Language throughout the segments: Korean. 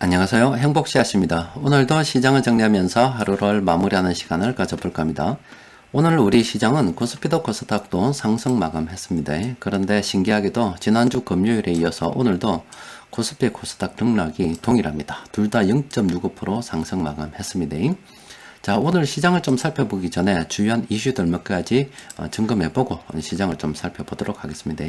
안녕하세요. 행복씨앗입니다. 오늘도 시장을 정리하면서 하루를 마무리하는 시간을 가져볼까 합니다. 오늘 우리 시장은 코스피도 코스닥도 상승 마감했습니다. 그런데 신기하게도 지난주 금요일에 이어서 오늘도 코스피 코스닥 등락이 동일합니다. 둘 다 0.65% 상승 마감했습니다. 자, 오늘 시장을 좀 살펴보기 전에 주요한 이슈들 몇 가지 점검해보고 시장을 좀 살펴보도록 하겠습니다.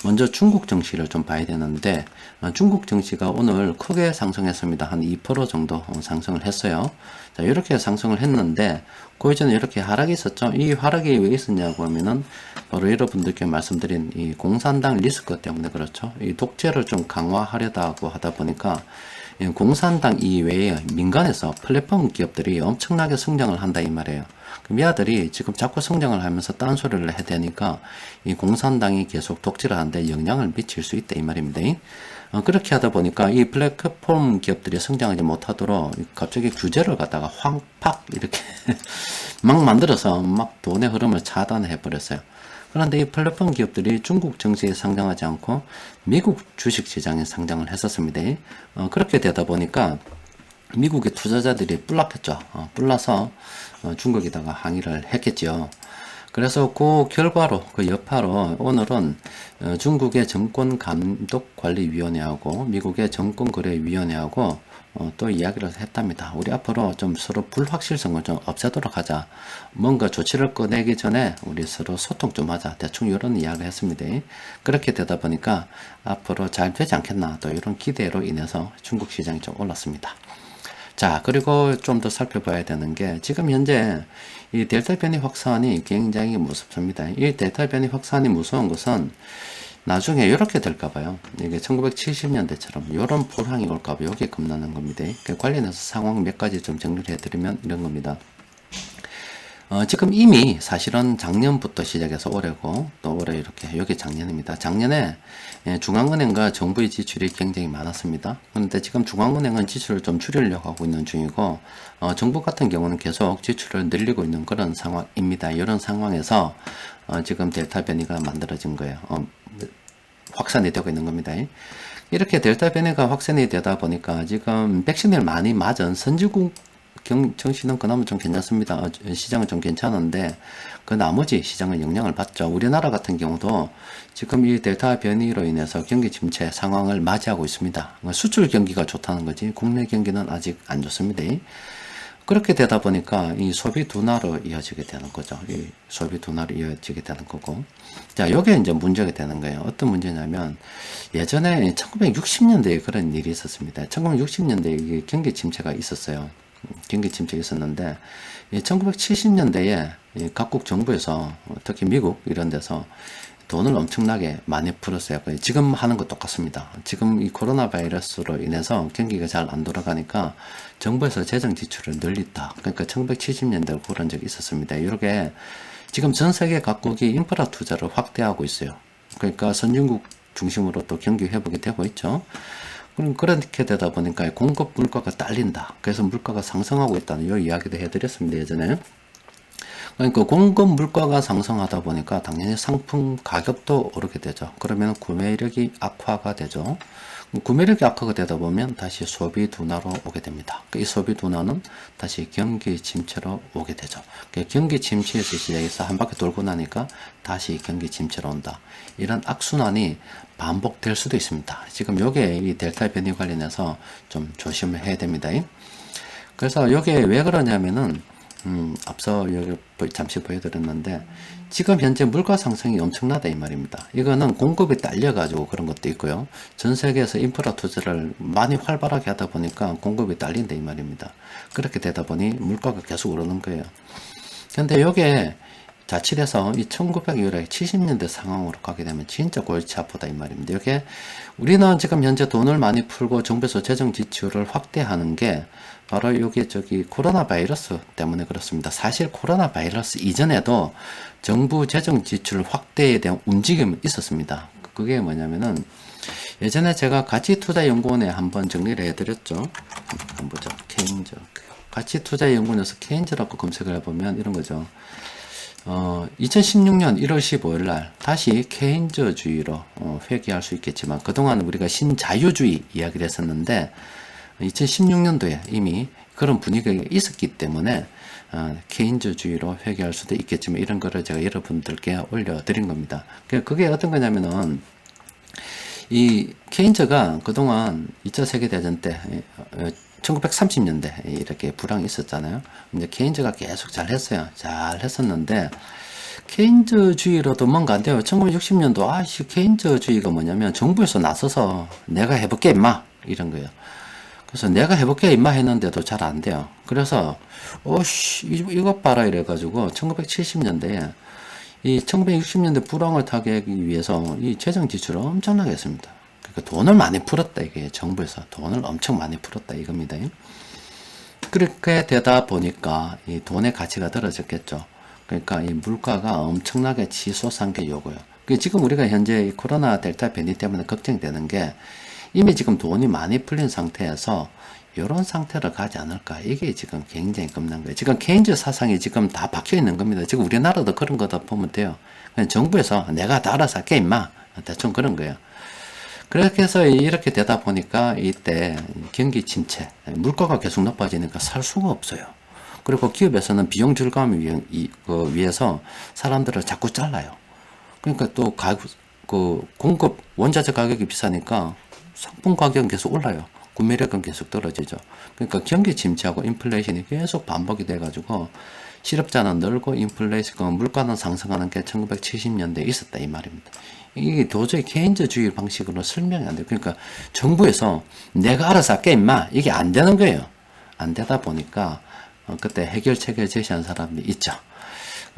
먼저 중국 증시를 좀 봐야 되는데 중국 증시가 오늘 크게 상승했습니다. 한 2% 정도 상승을 했어요. 자, 이렇게 상승을 했는데 그 이전에 이렇게 하락이 있었죠. 이 하락이 왜 있었냐고 하면은 바로 여러분들께 말씀드린 이 공산당 리스크 때문에 그렇죠. 이 독재를 좀 강화하려다고 하다 보니까 공산당 이외에 민간에서 플랫폼 기업들이 엄청나게 성장을 한다 이 말이에요. 그럼 이 아들이 지금 자꾸 성장을 하면서 딴소리를 해야 되니까 이 공산당이 계속 독재를 하는데 영향을 미칠 수 있다 이 말입니다. 그렇게 하다 보니까 이 플랫폼 기업들이 성장하지 못하도록 갑자기 규제를 갖다가 확 이렇게 막 만들어서 막 돈의 흐름을 차단해 버렸어요. 그런데 이 플랫폼 기업들이 중국 증시에 상장하지 않고 미국 주식시장에 상장을 했었습니다. 그렇게 되다 보니까 미국의 투자자들이 뿔락했죠. 뿔라서 중국에다가 항의를 했겠죠. 그래서 그 결과로, 그 여파로 오늘은 중국의 정권감독관리위원회하고 미국의 정권거래위원회하고 또 이야기를 했답니다. 우리 앞으로 좀 서로 불확실성을 좀 없애도록 하자. 뭔가 조치를 꺼내기 전에 우리 서로 소통 좀 하자. 대충 이런 이야기를 했습니다. 그렇게 되다 보니까 앞으로 잘 되지 않겠나. 또 이런 기대로 인해서 중국 시장이 좀 올랐습니다. 자, 그리고 좀 더 살펴봐야 되는 게 지금 현재 이 델타 변이 확산이 굉장히 무섭습니다. 이 델타 변이 확산이 무서운 것은 나중에 이렇게 될까봐요. 이게 1970년대처럼 이런 불황이 올까봐 여기에 겁나는 겁니다. 관련해서 상황 몇 가지 좀 정리를 해드리면 이런 겁니다. 지금 이미 사실은 작년부터 시작해서 올해고 또 올해 이렇게 여기 작년입니다. 작년에 중앙은행과 정부의 지출이 굉장히 많았습니다. 그런데 지금 중앙은행은 지출을 좀 줄이려고 하고 있는 중이고 정부 같은 경우는 계속 지출을 늘리고 있는 그런 상황입니다. 이런 상황에서 지금 델타 변이가 만들어진 거예요. 확산이 되고 있는 겁니다. 이렇게 델타 변이가 확산이 되다 보니까 지금 백신을 많이 맞은 선진국 정시는 그나마 좀 괜찮습니다. 시장은 좀 괜찮은데 그 나머지 시장은 영향을 받죠. 우리나라 같은 경우도 지금 이 델타 변이로 인해서 경기 침체 상황을 맞이하고 있습니다. 수출 경기가 좋다는 거지 국내 경기는 아직 안 좋습니다. 그렇게 되다 보니까 이 소비 둔화로 이어지게 되는 거죠. 이 소비 둔화로 이어지게 되는 거고. 자, 요게 이제 문제가 되는 거예요. 어떤 문제냐면 예전에 1960년대에 그런 일이 있었습니다. 1960년대에 경기 침체가 있었어요. 경기 침체가 있었는데 1970년대에 각국 정부에서 특히 미국 이런 데서 돈을 엄청나게 많이 풀었어요. 지금 하는 거 똑같습니다. 지금 이 코로나 바이러스로 인해서 경기가 잘 안 돌아가니까 정부에서 재정 지출을 늘렸다. 그러니까 1970년대 그런 적이 있었습니다. 이렇게 지금 전 세계 각국이 인프라 투자를 확대하고 있어요. 그러니까 선진국 중심으로 또 경기 회복이 되고 있죠. 그럼 그렇게 되다 보니까 공급 물가가 딸린다. 그래서 물가가 상승하고 있다는 이 이야기도 해드렸습니다. 예전에. 그러니까 공급 물가가 상승하다 보니까 당연히 상품 가격도 오르게 되죠. 그러면 구매력이 악화가 되죠. 구매력이 악화가 되다 보면 다시 소비 둔화로 오게 됩니다. 이 소비 둔화는 다시 경기 침체로 오게 되죠. 경기 침체에서 시작해서 한 바퀴 돌고 나니까 다시 경기 침체로 온다. 이런 악순환이 반복될 수도 있습니다. 지금 요게 이 델타 변이 관련해서 좀 조심을 해야 됩니다. 그래서 요게 왜 그러냐면은 앞서 여기 잠시 보여드렸는데 지금 현재 물가 상승이 엄청나다 이 말입니다. 이거는 공급이 딸려가지고 그런 것도 있고요. 전 세계에서 인프라 투자를 많이 활발하게 하다 보니까 공급이 딸린다 이 말입니다. 그렇게 되다 보니 물가가 계속 오르는 거예요. 근데 요게 자칫해서 이 1970년대 상황으로 가게 되면 진짜 골치 아프다 이 말입니다. 이게 우리는 지금 현재 돈을 많이 풀고 정부에서 재정 지출을 확대하는 게 바로 이게 코로나 바이러스 때문에 그렇습니다. 사실 코로나 바이러스 이전에도 정부 재정 지출 확대에 대한 움직임이 있었습니다. 그게 뭐냐면은 예전에 제가 가치투자연구원에 한번 정리를 해드렸죠. 한번 보죠. 케인즈. 가치투자연구원에서 케인즈라고 검색을 해보면 이런 거죠. 2016년 1월 15일 날 다시 케인즈주의로 회귀할 수 있겠지만 그동안 우리가 신자유주의 이야기를 했었는데 2016년도에 이미 그런 분위기가 있었기 때문에 케인즈주의로 회귀할 수도 있겠지만 이런 거를 제가 여러분들께 올려드린 겁니다. 그게 어떤 거냐면은 이 케인즈가 그동안 2차 세계대전 때 1930년대 이렇게 불황이 있었잖아요. 이제 케인즈가 계속 잘 했어요. 잘 했었는데 케인즈주의로도 뭔가 안 돼요. 1960년도 케인즈주의가 뭐냐면 정부에서 나서서 내가 해볼게 임마 이런 거예요. 그래서 내가 해볼게 임마 했는데도 잘 안 돼요. 그래서 이것 봐라 이래가지고 1970년대에 이 1960년대 불황을 타개하기 위해서 이 재정 지출을 엄청나게 했습니다. 그러니까 돈을 많이 풀었다 이게 정부에서 돈을 엄청 많이 풀었다 이겁니다. 그렇게 되다 보니까 이 돈의 가치가 떨어졌겠죠. 그러니까 이 물가가 엄청나게 치솟은 게 요거요. 지금 우리가 현재 코로나 델타 변이 때문에 걱정되는 게 이미 지금 돈이 많이 풀린 상태에서 이런 상태로 가지 않을까. 이게 지금 굉장히 겁난 거예요. 지금 케인즈 사상이 지금 다 박혀 있는 겁니다. 지금 우리나라도 그런 거다 보면 돼요. 그냥 정부에서 내가 다 알아서 할게 임마. 대충 그런 거예요. 그렇게 해서 이렇게 되다 보니까 이때 경기 침체, 물가가 계속 높아지니까 살 수가 없어요. 그리고 기업에서는 비용 절감을 위해서 사람들을 자꾸 잘라요. 그러니까 또 공급 원자재 가격이 비싸니까 상품 가격은 계속 올라요. 구매력은 계속 떨어지죠. 그러니까 경기 침체하고 인플레이션이 계속 반복이 돼가지고 실업자는 늘고 인플레이션, 물가는 상승하는 게 1970년대에 있었다 이 말입니다. 이게 도저히 케인즈주의 방식으로 설명이 안 돼요. 그러니까 정부에서 내가 알아서 할게 임마 이게 안 되는 거예요. 안 되다 보니까 그때 해결책을 제시한 사람이 있죠.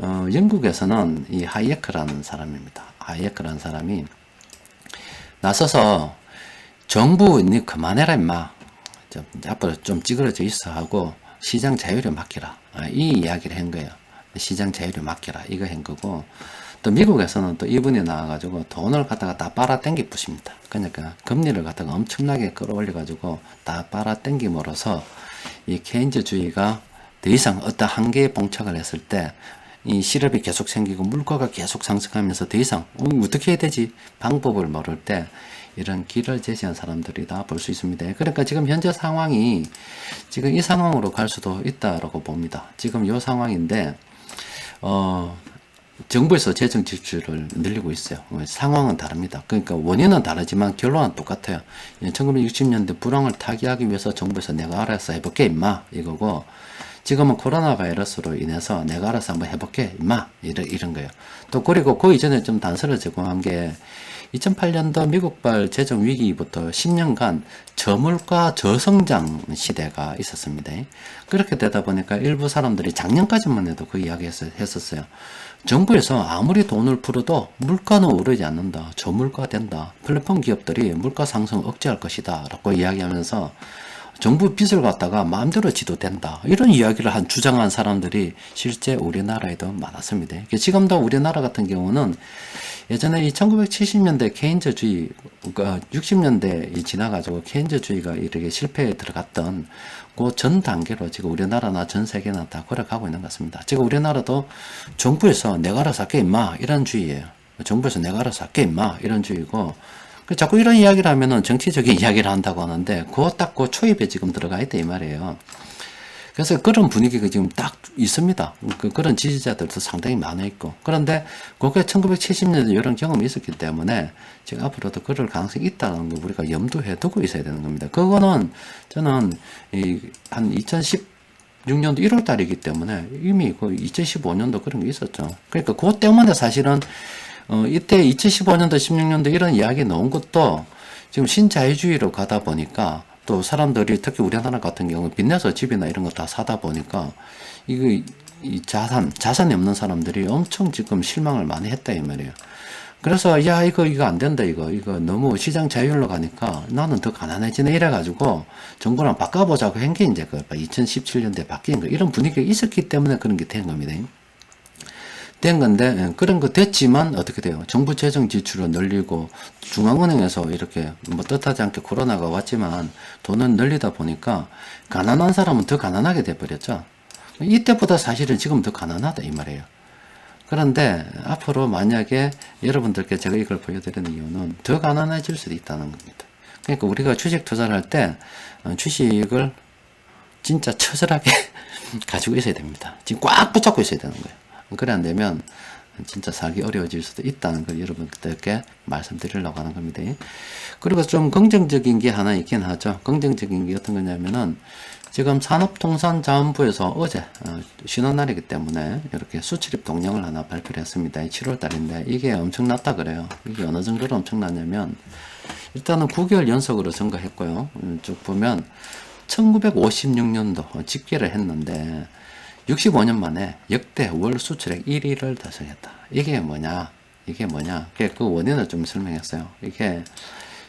영국에서는 이 하이에크라는 사람입니다. 하이에크라는 사람이 나서서 정부 니 그만해라 임마 앞으로 좀 찌그러져 있어 하고 시장 자유를 맡기라 이 이야기를 한 거예요. 시장 자유를 맡기라 이거 한 거고 또 미국에서는 또 이분이 나와가지고 돈을 갖다가 다 빨아당기 부십니다. 그러니까 금리를 갖다가 엄청나게 끌어올려 가지고 다 빨아당김으로써 이 케인즈주의가 더 이상 어떤 한계에 봉착을 했을 때 이 실업이 계속 생기고 물가가 계속 상승하면서 더 이상 어떻게 해야 되지 방법을 모를 때 이런 길을 제시한 사람들이다 볼 수 있습니다. 그러니까 지금 현재 상황이 지금 이 상황으로 갈 수도 있다라고 봅니다. 지금 이 상황인데 정부에서 재정 지출을 늘리고 있어요. 상황은 다릅니다. 그러니까 원인은 다르지만 결론은 똑같아요. 1960년대 불황을 타개하기 위해서 정부에서 내가 알아서 해볼게 임마 이거고 지금은 코로나 바이러스로 인해서 내가 알아서 한번 해볼게 임마 이런 거예요. 또 그리고 그 이전에 좀 단서를 제공한 게 2008년도 미국발 재정 위기부터 10년간 저물가 저성장 시대가 있었습니다. 그렇게 되다 보니까 일부 사람들이 작년까지만 해도 그 이야기 했었어요. 정부에서 아무리 돈을 풀어도 물가는 오르지 않는다. 저물가 된다. 플랫폼 기업들이 물가 상승을 억제할 것이다. 라고 이야기하면서 정부 빚을 갖다가 마음대로 지도 된다. 이런 이야기를 주장한 사람들이 실제 우리나라에도 많았습니다. 지금도 우리나라 같은 경우는 예전에 이 1970년대 케인즈주의, 60년대 지나가지고 케인즈주의가 이렇게 실패에 들어갔던 그 전 단계로 지금 우리나라나 전 세계나 다 걸어가고 있는 것 같습니다. 지금 우리나라도 정부에서 내가 알아서 할게 임마 이런 주의예요. 정부에서 내가 알아서 할게 임마 이런 주의고 자꾸 이런 이야기를 하면은 정치적인 이야기를 한다고 하는데 그 초입에 지금 들어가 있다 이 말이에요. 그래서 그런 분위기가 지금 딱 있습니다. 그런 지지자들도 상당히 많아 있고. 그런데 그게 1970년대 이런 경험이 있었기 때문에 지금 앞으로도 그럴 가능성이 있다는 거 우리가 염두에 두고 있어야 되는 겁니다. 그거는 저는 한 2016년도 1월 달이기 때문에 이미 그 2015년도 그런 게 있었죠. 그러니까 그것 때문에 사실은 이때 2015년도, 16년도 이런 이야기 나온 것도 지금 신자유주의로 가다 보니까 또 사람들이 특히 우리나라 같은 경우 빚내서 집이나 이런 거 다 사다 보니까 이 자산이 없는 사람들이 엄청 지금 실망을 많이 했다 이 말이에요. 그래서 야 이거 안 된다 이거 너무 시장 자율로 가니까 나는 더 가난해지네 이래가지고 정부랑 바꿔보자고 한 게 이제 2017년도에 바뀐 거 이런 분위기가 있었기 때문에 그런 게 된 겁니다. 된 건데 그런 거 됐지만 어떻게 돼요? 정부 재정 지출을 늘리고 중앙은행에서 이렇게 뭐 뜻하지 않게 코로나가 왔지만 돈을 늘리다 보니까 가난한 사람은 더 가난하게 돼버렸죠. 이때보다 사실은 지금 더 가난하다 이 말이에요. 그런데 앞으로 만약에 여러분들께 제가 이걸 보여드리는 이유는 더 가난해질 수도 있다는 겁니다. 그러니까 우리가 주식 투자를 할 때 주식을 진짜 처절하게 가지고 있어야 됩니다. 지금 꽉 붙잡고 있어야 되는 거예요. 그래 안 되면 진짜 살기 어려워질 수도 있다는 걸 여러분들께 말씀드리려고 하는 겁니다. 그리고 좀 긍정적인 게 하나 있긴 하죠. 긍정적인 게 어떤 거냐면은 지금 산업통상자원부에서 어제 쉬는 날이기 때문에 이렇게 수출입 동향을 하나 발표를 했습니다. 7월 달인데 이게 엄청났다 그래요. 이게 어느 정도로 엄청났냐면 일단은 9개월 연속으로 증가했고요. 쭉 보면 1956년도 집계를 했는데 65년 만에 역대 월 수출액 1위를 달성했다. 이게 뭐냐? 그 원인을 좀 설명했어요. 이게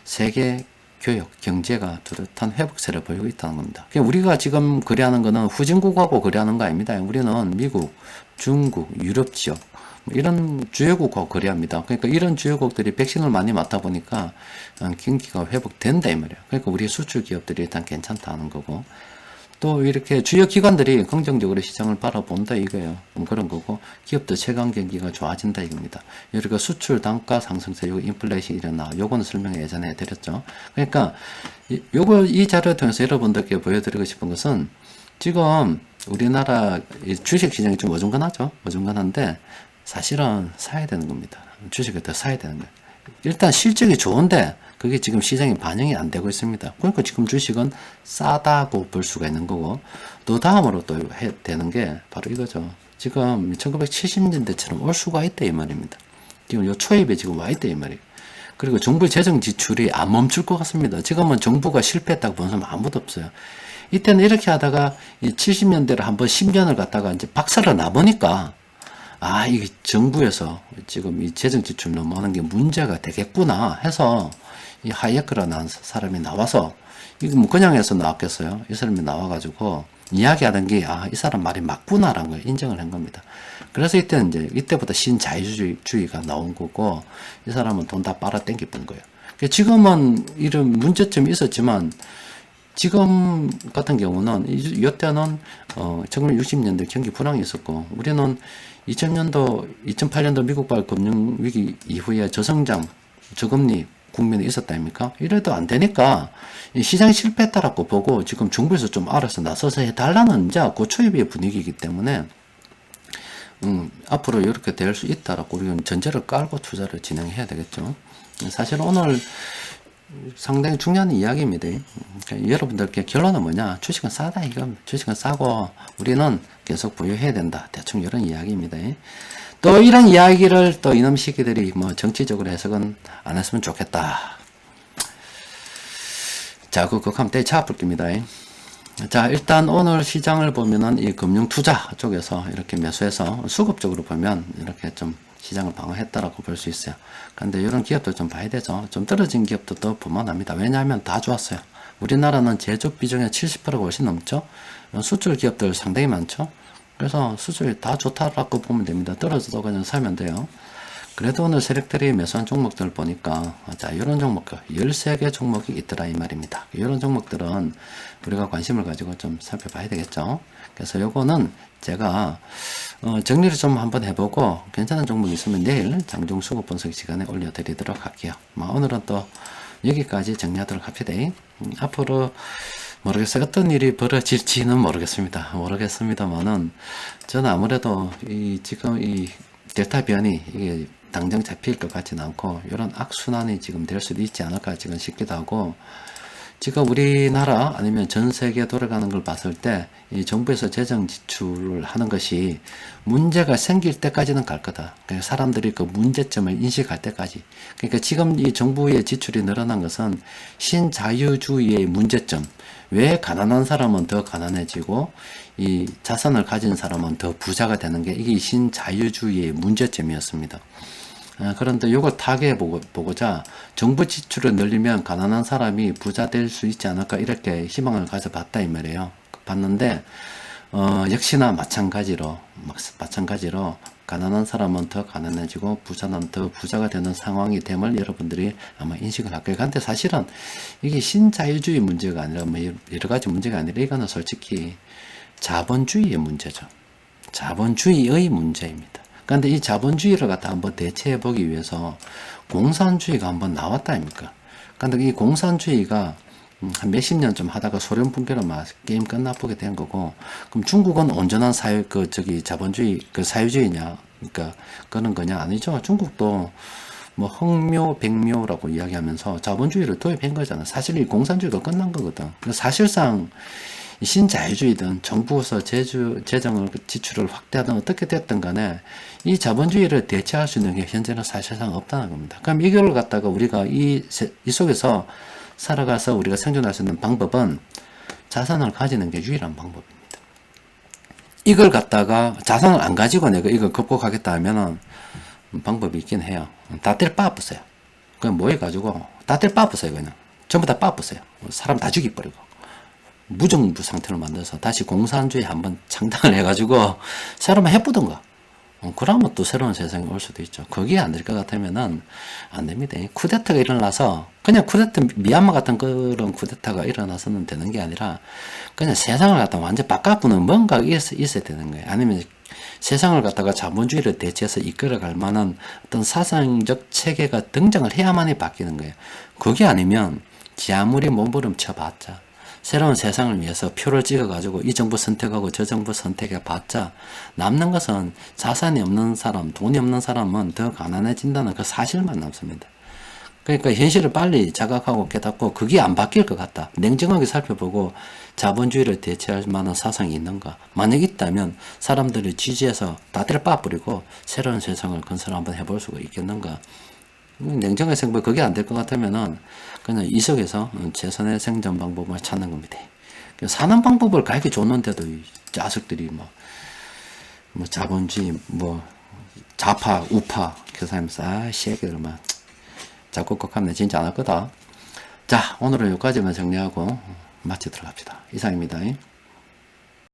세계 교육, 경제가 뚜렷한 회복세를 보이고 있다는 겁니다. 우리가 지금 거래하는 거는 후진국하고 거래하는 거 아닙니다. 우리는 미국, 중국, 유럽 지역 이런 주요국하고 거래합니다. 그러니까 이런 주요국들이 백신을 많이 맞다 보니까 경기가 회복된다 이 말이에요. 그러니까 우리 수출 기업들이 일단 괜찮다는 거고 또 이렇게 주요 기관들이 긍정적으로 시장을 바라본다 이거예요. 그런 거고 기업들 체감 경기가 좋아진다 이겁니다. 여기가 수출 단가 상승세, 요거 인플레이션이 일어나 요거는 설명 예전에 해드렸죠. 그러니까 이 자료를 통해서 여러분들께 보여드리고 싶은 것은 지금 우리나라 주식 시장이 좀 어중간한데 사실은 사야 되는 겁니다. 주식을 더 사야 되는 거예요. 일단 실적이 좋은데 그게 지금 시장에 반영이 안 되고 있습니다. 그러니까 지금 주식은 싸다고 볼 수가 있는 거고 또 다음으로 또 해야 되는 게 바로 이거죠. 지금 1970년대처럼 올 수가 있다 이 말입니다. 지금 요 초입에 지금 와 있다 이 말이에요. 그리고 정부 재정 지출이 안 멈출 것 같습니다. 지금은 정부가 실패했다고 보는 사람 아무도 없어요. 이때는 이렇게 하다가 이 70년대를 한번 10년을 갖다가 이제 박살을 나보니까 이게 정부에서 지금 이 재정 지출 넘어가는 게 문제가 되겠구나 해서 이 하이에크라는 사람이 나와서 이거 뭐 그냥 해서 나왔겠어요. 이 사람이 나와가지고 이야기하던 게 이 사람 말이 맞구나라는 걸 인정을 한 겁니다. 그래서 이때부터 신자유주의가 나온 거고 이 사람은 돈 다 빨아 당겨본 거예요. 지금은 이런 문제점이 있었지만 지금 같은 경우는 이때는 1960년대 경기 불황이 있었고 우리는 2008년도 미국발 금융위기 이후에 저성장, 저금리 국면이 있었다 아닙니까? 이래도 안 되니까 시장이 실패했다라고 보고 지금 정부에서 좀 알아서 나서서 해달라는 이제 고초입의 분위기이기 때문에 앞으로 이렇게 될 수 있다라고 우리는 전제를 깔고 투자를 진행해야 되겠죠. 사실 오늘 상당히 중요한 이야기입니다. 그러니까 여러분들께 결론은 뭐냐? 주식은 싸다 이겁니다. 주식은 싸고 우리는 계속 보유해야 된다. 대충 이런 이야기입니다. 또 이런 이야기를 또 이놈 시기들이 뭐 정치적으로 해석은 안 했으면 좋겠다. 자, 그거 하면 때 차압을 깁니다. 자, 일단 오늘 시장을 보면은 이 금융 투자 쪽에서 이렇게 매수해서 수급적으로 보면 이렇게 좀 시장을 방어했다라고 볼 수 있어요. 그런데 이런 기업도 좀 봐야 되죠. 좀 떨어진 기업도 더 볼만합니다. 왜냐하면 다 좋았어요. 우리나라는 제조업 비중의 70%가 훨씬 넘죠. 수출 기업들 상당히 많죠. 그래서 수출이 다 좋다라고 보면 됩니다. 떨어져도 그냥 사면 돼요. 그래도 오늘 세력들이 매수한 종목들을 보니까 자, 이런 종목들 13개 종목이 있더라 이 말입니다. 이런 종목들은 우리가 관심을 가지고 좀 살펴봐야 되겠죠. 그래서 요거는 제가 정리를 좀 한번 해보고 괜찮은 종목이 있으면 내일 장중 수급 분석 시간에 올려드리도록 할게요. 오늘은 또 여기까지 정리하도록 합시다. 앞으로 모르겠어요. 어떤 일이 벌어질지는 모르겠습니다만은 저는 아무래도 지금 이 델타 변이 이게 당장 잡힐 것 같지는 않고 이런 악순환이 지금 될 수도 있지 않을까 지금 싶기도 하고 지금 우리나라 아니면 전 세계 돌아가는 걸 봤을 때 이 정부에서 재정 지출을 하는 것이 문제가 생길 때까지는 갈 거다. 그러니까 사람들이 그 문제점을 인식할 때까지. 그러니까 지금 이 정부의 지출이 늘어난 것은 신자유주의의 문제점. 왜 가난한 사람은 더 가난해지고 이 자산을 가진 사람은 더 부자가 되는 게 이게 신자유주의의 문제점이었습니다. 그런데 이걸 타개해보고자 정부 지출을 늘리면 가난한 사람이 부자 될 수 있지 않을까 이렇게 희망을 가져봤다 이 말이에요. 봤는데 역시나 마찬가지로 가난한 사람은 더 가난해지고 부자는 더 부자가 되는 상황이 됨을 여러분들이 아마 인식을 할 거예요. 그런데 사실은 이게 신자유주의 문제가 아니라 뭐 여러 가지 문제가 아니라 이거는 솔직히 자본주의의 문제죠. 자본주의의 문제입니다. 그런데 이 자본주의를 갖다 한번 대체해 보기 위해서 공산주의가 한번 나왔다 아닙니까? 근데 이 공산주의가 한 몇십 년 좀 하다가 소련 붕괴로 막 게임 끝나보게 된 거고, 그럼 중국은 온전한 자본주의, 사회주의냐? 그러니까, 그런 거냐? 아니죠. 중국도 뭐, 흑묘, 백묘라고 이야기하면서 자본주의를 도입한 거잖아. 사실 이 공산주의가 끝난 거거든. 그래서 사실상, 신자유주의든 정부에서 재정을 지출을 확대하든 어떻게 됐든 간에 이 자본주의를 대체할 수 있는 게 현재는 사실상 없다는 겁니다. 그럼 이걸 갖다가 우리가 이 속에서 살아가서 우리가 생존할 수 있는 방법은 자산을 가지는 게 유일한 방법입니다. 이걸 갖다가 자산을 안 가지고 내가 이걸 극복하겠다 하면은 방법이 있긴 해요. 다 때려 빠부어요. 그냥 뭐 해가지고 다 때려 빠부어요. 그냥 전부 다 빠부어요. 사람 다 죽여버리고 무정부 상태로 만들어서 다시 공산주의 한번 창당을 해가지고 새로만 해보던가. 그러면 또 새로운 세상이 올 수도 있죠. 그게 안 될 것 같으면은 안 됩니다. 쿠데타가 일어나서 그냥 미얀마 같은 그런 쿠데타가 일어나서는 되는 게 아니라 그냥 세상을 갖다 완전 바꿔보는 뭔가 있어야 되는 거예요. 아니면 세상을 갖다가 자본주의를 대체해서 이끌어갈 만한 어떤 사상적 체계가 등장을 해야만이 바뀌는 거예요. 그게 아니면 지 아무리 몸부림쳐봤자 새로운 세상을 위해서 표를 찍어가지고 이 정부 선택하고 저 정부 선택해봤자 남는 것은 자산이 없는 사람, 돈이 없는 사람은 더 가난해진다는 그 사실만 남습니다. 그러니까 현실을 빨리 자각하고 깨닫고 그게 안 바뀔 것 같다. 냉정하게 살펴보고 자본주의를 대체할 만한 사상이 있는가. 만약 있다면 사람들을 지지해서 다 때려 빠버리고 새로운 세상을 건설 한번 해볼 수가 있겠는가. 냉정하게 생각해 그게 안 될 것 같으면은 그냥 이 속에서 최선의 생존 방법을 찾는 겁니다. 사는 방법을 가르쳐 줬는데도 이 자식들이 뭐 자본주의, 뭐 좌파, 우파 교사하면서 새끼들 막 자꾸 극하면 진짜 안 할 거다. 자, 오늘은 여기까지만 정리하고 마치도록 합시다. 이상입니다.